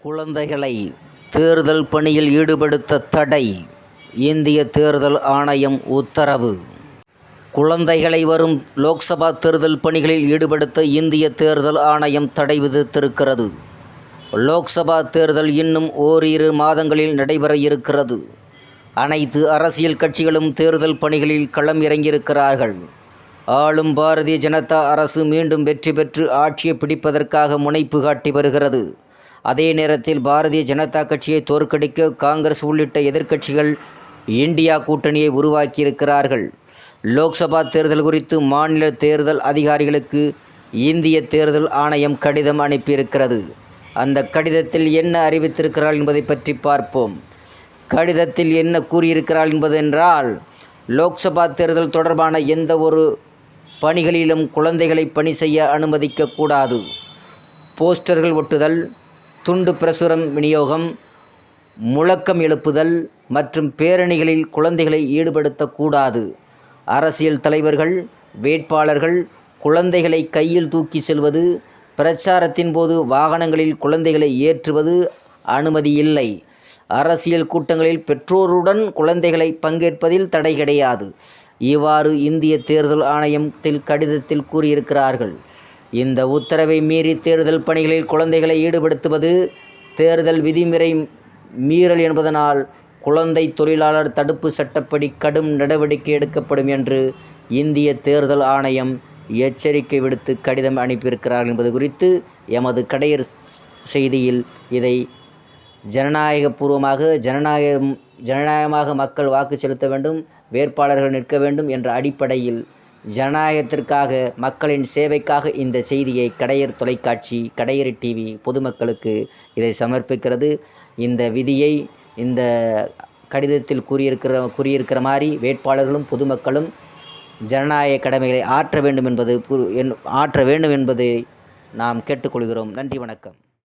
குழந்தைகளை தேர்தல் பணியில் ஈடுபடுத்த தடை. இந்திய தேர்தல் ஆணையம் உத்தரவு. குழந்தைகளை வரும் லோக்சபா தேர்தல் பணிகளில் ஈடுபடுத்த இந்திய தேர்தல் ஆணையம் தடை விதித்திருக்கிறது. லோக்சபா தேர்தல் இன்னும் ஓரிரு மாதங்களில் நடைபெற இருக்கிறது. அனைத்து அரசியல் கட்சிகளும் தேர்தல் பணிகளில் களம் இறங்கியிருக்கிறார்கள். ஆளும் பாரதிய ஜனதா அரசு மீண்டும் வெற்றி பெற்று ஆட்சியை பிடிப்பதற்காக முனைப்பு காட்டி வருகிறது. அதே நேரத்தில் பாரதிய ஜனதா கட்சியை தோற்கடிக்க காங்கிரஸ் உள்ளிட்ட எதிர்க்கட்சிகள் இந்தியா கூட்டணியை உருவாக்கியிருக்கிறார்கள். லோக்சபா தேர்தல் குறித்து மாநில தேர்தல் அதிகாரிகளுக்கு இந்திய தேர்தல் ஆணையம் கடிதம் அனுப்பியிருக்கிறது. அந்த கடிதத்தில் என்ன அறிவித்திருக்கிறார் என்பதை பற்றி பார்ப்போம். கடிதத்தில் என்ன கூறியிருக்கிறார் என்பதென்றால், லோக்சபா தேர்தல் தொடர்பான எந்த ஒரு பணிகளிலும் குழந்தைகளை பணி செய்ய அனுமதிக்கக்கூடாது. போஸ்டர்கள் ஒட்டுதல், துண்டு பிரசுரம் விநியோகம், முழக்கம் எழுப்புதல் மற்றும் பேரணிகளில் குழந்தைகளை ஈடுபடுத்தக்கூடாது. அரசியல் தலைவர்கள், வேட்பாளர்கள் குழந்தைகளை கையில் தூக்கி செல்வது, பிரச்சாரத்தின் போது வாகனங்களில் குழந்தைகளை ஏற்றுவது அனுமதி இல்லை. அரசியல் கூட்டங்களில் பெற்றோருடன் குழந்தைகளை பங்கேற்பதில் தடை கிடையாது. இவ்வாறு இந்திய தேர்தல் ஆணையத்தில் கடிதத்தில் கூறியிருக்கிறார்கள். இந்த உத்தரவை மீறி தேர்தல் பணிகளில் குழந்தைகளை ஈடுபடுத்துவது தேர்தல் விதிமுறை மீறல் என்பதனால் குழந்தை தொழிலாளர் தடுப்பு சட்டப்படி கடும் நடவடிக்கை எடுக்கப்படும் என்று இந்திய தேர்தல் ஆணையம் எச்சரிக்கை விடுத்து கடிதம் அனுப்பியிருக்கிறார்கள் என்பது குறித்து எமது கடையர் செய்தியில் இதை ஜனநாயகமாக மக்கள் வாக்கு செலுத்த வேண்டும், வேட்பாளர்கள் நிற்க வேண்டும் என்ற அடிப்படையில் ஜனநாயகத்திற்காக, மக்களின் சேவைக்காக இந்த செய்தியை கடையர் தொலைக்காட்சி, கடையர் டிவி பொதுமக்களுக்கு இதை சமர்ப்பிக்கிறது. இந்த விதியை இந்த கடிதத்தில் கூறியிருக்கிற மாதிரி வேட்பாளர்களும் பொதுமக்களும் ஜனநாயக கடமைகளை ஆற்ற வேண்டும் என்பதை நாம் கேட்டுக்கொள்கிறோம். நன்றி, வணக்கம்.